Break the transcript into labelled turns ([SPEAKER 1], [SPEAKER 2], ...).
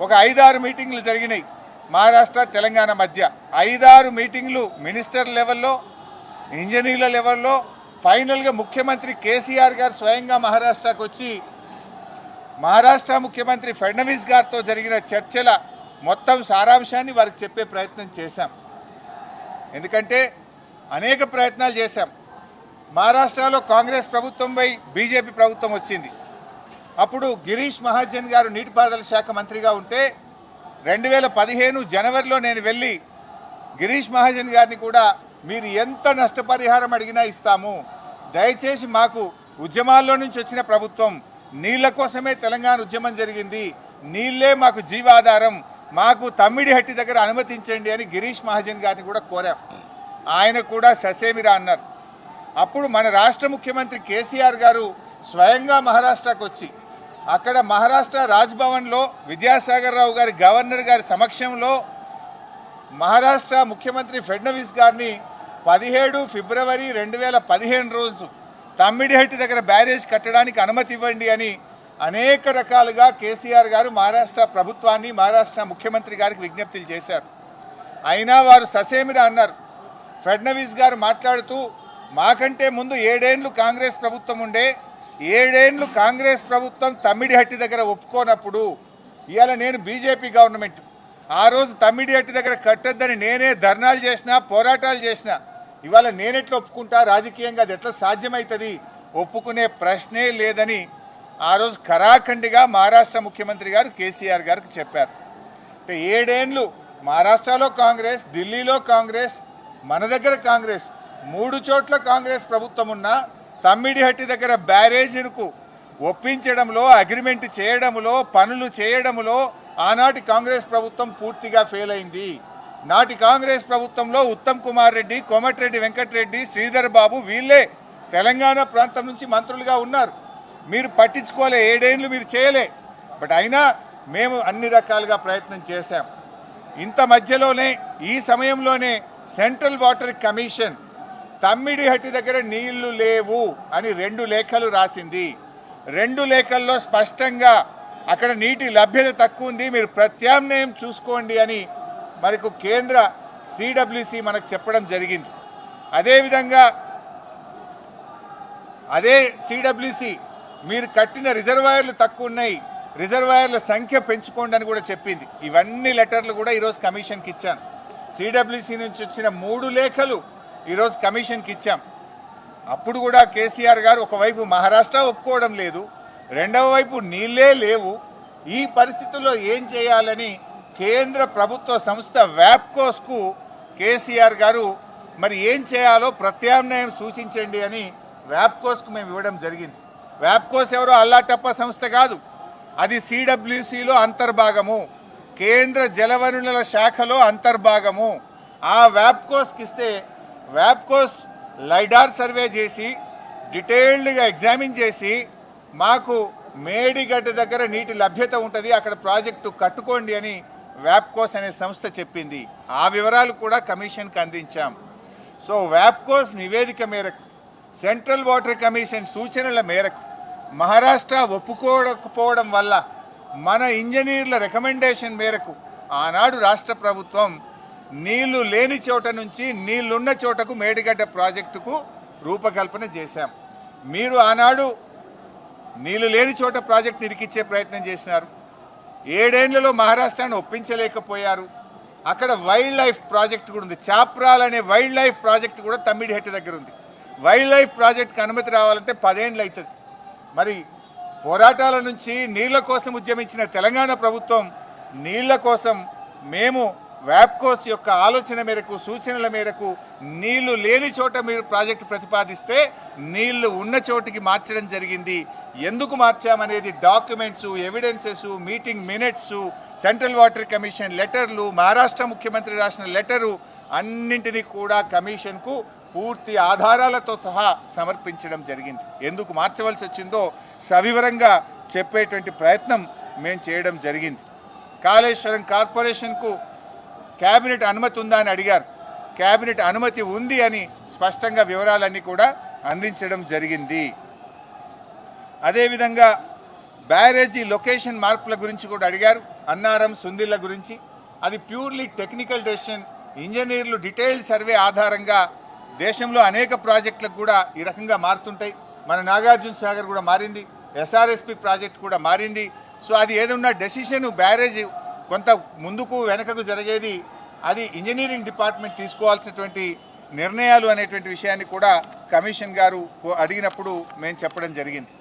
[SPEAKER 1] ఒక 5-6 మీటింగ్లు జరిగినాయి మహారాష్ట్ర తెలంగాణ మధ్య. 5-6 మీటింగ్లు మినిస్టర్ లెవెల్లో, ఇంజనీర్ల లెవెల్లో, ఫైనల్గా ముఖ్యమంత్రి కేసీఆర్ గారు స్వయంగా మహారాష్ట్రకు వచ్చి మహారాష్ట్ర ముఖ్యమంత్రి ఫడ్నవీస్ గారితో జరిగిన చర్చల మొత్తం సారాంశాన్ని వారికి చెప్పే ప్రయత్నం చేశాం. ఎందుకంటే అనేక ప్రయత్నాలు చేశాం. మహారాష్ట్రలో కాంగ్రెస్ ప్రభుత్వంపై బీజేపీ ప్రభుత్వం వచ్చింది. అప్పుడు గిరీష్ మహాజన్ గారు నీటిపారుదల శాఖ మంత్రిగా ఉంటే 2015 జనవరిలో నేను వెళ్ళి గిరీష్ మహాజన్ గారిని కూడా మీరు ఎంత నష్టపరిహారం అడిగినా ఇస్తాము, దయచేసి మాకు ఉద్యమాల్లో నుంచి వచ్చిన ప్రభుత్వం, నీళ్ల కోసమే తెలంగాణ ఉద్యమం జరిగింది, నీళ్లే మాకు జీవాధారం, మాకు తమ్మిడిహట్టి దగ్గర అనుమతించండి అని గిరీష్ మహాజన్ గారిని కూడా కోరాం. ఆయన కూడా ససేమిరా అన్నారు. అప్పుడు మన రాష్ట్ర ముఖ్యమంత్రి కేసీఆర్ గారు స్వయంగా మహారాష్ట్రకు వచ్చి అక్కడ మహారాష్ట్ర రాజ్భవన్లో విద్యాసాగర్ రావు గారి గవర్నర్ గారి సమక్షంలో మహారాష్ట్ర ముఖ్యమంత్రి ఫడ్నవీస్ గారిని 17 ఫిబ్రవరి 2015 రోజు తమ్మిడిహట్టి దగ్గర బ్యారేజ్ కట్టడానికి అనుమతి ఇవ్వండి అని అనేక రకాలుగా కేసీఆర్ గారు మహారాష్ట్ర ప్రభుత్వాన్ని, మహారాష్ట్ర ముఖ్యమంత్రి గారికి విజ్ఞప్తులు చేశారు. అయినా వారు ససేమిరా అన్నారు. ఫడ్నవీస్ గారు మాట్లాడుతూ మాకంటే ముందు 7 ఏళ్లు కాంగ్రెస్ ప్రభుత్వం ఉండే, 7 ఏళ్లు కాంగ్రెస్ ప్రభుత్వం తమ్మిడిహట్టి దగ్గర ఒప్పుకోనప్పుడు ఇవాళ నేను బీజేపీ గవర్నమెంట్, ఆ రోజు తమ్మిడిహట్టి దగ్గర కట్టొద్దని నేనే ధర్నాలు చేసినా, పోరాటాలు చేసినా, ఇవాళ నేనెట్లా ఒప్పుకుంటా, రాజకీయంగా అది ఎట్లా సాధ్యమవుతుంది, ఒప్పుకునే ప్రశ్నే లేదని ఆ రోజు ఖరాఖండిగా మహారాష్ట్ర ముఖ్యమంత్రి గారు కేసీఆర్ గారికి చెప్పారు. అంటే 7 ఏళ్లు మహారాష్ట్రలో కాంగ్రెస్, ఢిల్లీలో కాంగ్రెస్, మన దగ్గర కాంగ్రెస్, 3 చోట్ల కాంగ్రెస్ ప్రభుత్వం ఉన్నా తమ్మిడిహట్టి దగ్గర బ్యారేజీలకు ఒప్పించడంలో, అగ్రిమెంట్ చేయడంలో, పనులు చేయడంలో ఆనాటి కాంగ్రెస్ ప్రభుత్వం పూర్తిగా ఫెయిల్ అయింది. నాటి కాంగ్రెస్ ప్రభుత్వంలో ఉత్తమ్ కుమార్ రెడ్డి, కోమటిరెడ్డి వెంకటరెడ్డి, శ్రీధర్ బాబు వీళ్ళే తెలంగాణ ప్రాంతం నుంచి మంత్రులుగా ఉన్నారు. మీరు పట్టించుకోలే, 7 ఏళ్లు మీరు చేయలే. బట్ అయినా మేము అన్ని రకాలుగా ప్రయత్నం చేశాం. ఇంత మధ్యలోనే, ఈ సమయంలోనే సెంట్రల్ వాటర్ కమిషన్ తమ్మిడిహట్టి దగ్గర నీళ్లు లేవు అని 2 లేఖలు రాసింది. 2 లేఖల్లో స్పష్టంగా అక్కడ నీటి లభ్యత తక్కువ ఉంది, మీరు ప్రత్యామ్నాయం చూసుకోండి అని మనకు కేంద్ర సిడబ్ల్యూసి మనకు చెప్పడం జరిగింది. అదేవిధంగా అదే సిడబ్ల్యూసి మీరు కట్టిన రిజర్వాయర్లు తక్కువ ఉన్నాయి, రిజర్వాయర్ల సంఖ్య పెంచుకోండి అని కూడా చెప్పింది. ఇవన్నీ లెటర్లు కూడా ఈరోజు కమిషన్కి ఇచ్చాను. సిడబ్ల్యూసి నుంచి వచ్చిన 3 లేఖలు ఈరోజు కమిషన్కి ఇచ్చాం. అప్పుడు కూడా కేసీఆర్ గారు ఒకవైపు మహారాష్ట్ర ఒప్పుకోవడం లేదు, రెండవ వైపు నీళ్ళే లేవు. ఈ పరిస్థితుల్లో ఏం చేయాలని కేంద్ర ప్రభుత్వ సంస్థ వ్యాప్కోస్కు కేసీఆర్ గారు మరి ఏం చేయాలో ప్రత్యామ్నాయం సూచించండి అని వ్యాప్కోస్కు మేము ఇవ్వడం జరిగింది. వ్యాప్కోస్ ఎవరో అల్లాటప్ప సంస్థ కాదు, అది సిడబ్ల్యూసిలో అంతర్భాగము, కేంద్ర జలవనరుల శాఖలో అంతర్భాగము. ఆ వ్యాప్కోస్కి ఇస్తే వ్యాప్కోస్ లైడార్ సర్వే చేసి డీటెయిల్డ్గా ఎగ్జామిన్ చేసి మాకు మేడిగడ్డ దగ్గర నీటి లభ్యత ఉంటుంది, అక్కడ ప్రాజెక్టు కట్టుకోండి అని వ్యాప్కోస్ అనే సంస్థ చెప్పింది. ఆ వివరాలు కూడా కమిషన్కి అందించాం. సో వ్యాప్కోస్ నివేదిక మేరకు, సెంట్రల్ వాటర్ కమిషన్ సూచనల మేరకు మహారాష్ట్ర ఒప్పుకోకపోవడం వల్ల మన ఇంజనీర్ల రికమెండేషన్ మేరకు ఆనాడు రాష్ట్ర ప్రభుత్వం నీళ్లు లేని చోట నుంచి నీళ్లున్న చోటకు మేడిగడ్డ ప్రాజెక్టుకు రూపకల్పన చేశాం. మీరు ఆనాడు నీళ్లు లేని చోట ప్రాజెక్టు ఇరికిచ్చే ప్రయత్నం చేసినారు. 7 ఏళ్లలో మహారాష్ట్రాన్ని ఒప్పించలేకపోయారు. అక్కడ వైల్డ్ లైఫ్ ప్రాజెక్టు కూడా ఉంది, చాప్రాల్ అనే వైల్డ్ లైఫ్ ప్రాజెక్టు కూడా తమ్మిడిహట్టి దగ్గర ఉంది. వైల్డ్ లైఫ్ ప్రాజెక్టుకి అనుమతి రావాలంటే 10 ఏళ్ళు అవుతుంది. మరి పోరాటాల నుంచి నీళ్ల కోసం ఉద్యమించిన తెలంగాణ ప్రభుత్వం నీళ్ల కోసం మేము వ్యాప్కోస్ యొక్క ఆలోచన మేరకు, సూచనల మేరకు నీళ్లు లేని చోట మీరు ప్రాజెక్టు ప్రతిపాదిస్తే నీళ్లు ఉన్న చోటికి మార్చడం జరిగింది. ఎందుకు మార్చామనేది documents, evidences, meeting minutes, central water commission లెటర్లు, మహారాష్ట్ర ముఖ్యమంత్రి రాసిన లెటరు అన్నింటినీ కూడా కమిషన్కు పూర్తి ఆధారాలతో సహా సమర్పించడం జరిగింది. ఎందుకు మార్చవలసి వచ్చిందో సవివరంగా చెప్పేటువంటి ప్రయత్నం మేము చేయడం జరిగింది. కాళేశ్వరం కార్పొరేషన్కు కేబినెట్ అనుమతి ఉందా అని అడిగారు. కేబినెట్ అనుమతి ఉంది అని స్పష్టంగా వివరాలన్నీ కూడా అందించడం జరిగింది. అదేవిధంగా బ్యారేజీ లొకేషన్ మార్పుల గురించి కూడా అడిగారు, అన్నారం సుందిళ్ళ గురించి. అది ప్యూర్లీ టెక్నికల్ డెసిషన్. ఇంజనీర్లు డీటెయిల్డ్ సర్వే ఆధారంగా దేశంలో అనేక ప్రాజెక్టులకు కూడా ఈ రకంగా మారుతుంటాయి. మన నాగార్జున సాగర్ కూడా మారింది, ఎస్ఆర్ఎస్పి ప్రాజెక్ట్ కూడా మారింది. సో అది ఏదన్నా డెసిషన్ బ్యారేజ్ కొంత ముందుకు వెనకకు జరిగేది అది ఇంజనీరింగ్ డిపార్ట్మెంట్ తీసుకోవాల్సినటువంటి నిర్ణయాలు అనేటువంటి విషయాన్ని కూడా కమిషన్ గారు అడిగినప్పుడు మేము చెప్పడం జరిగింది.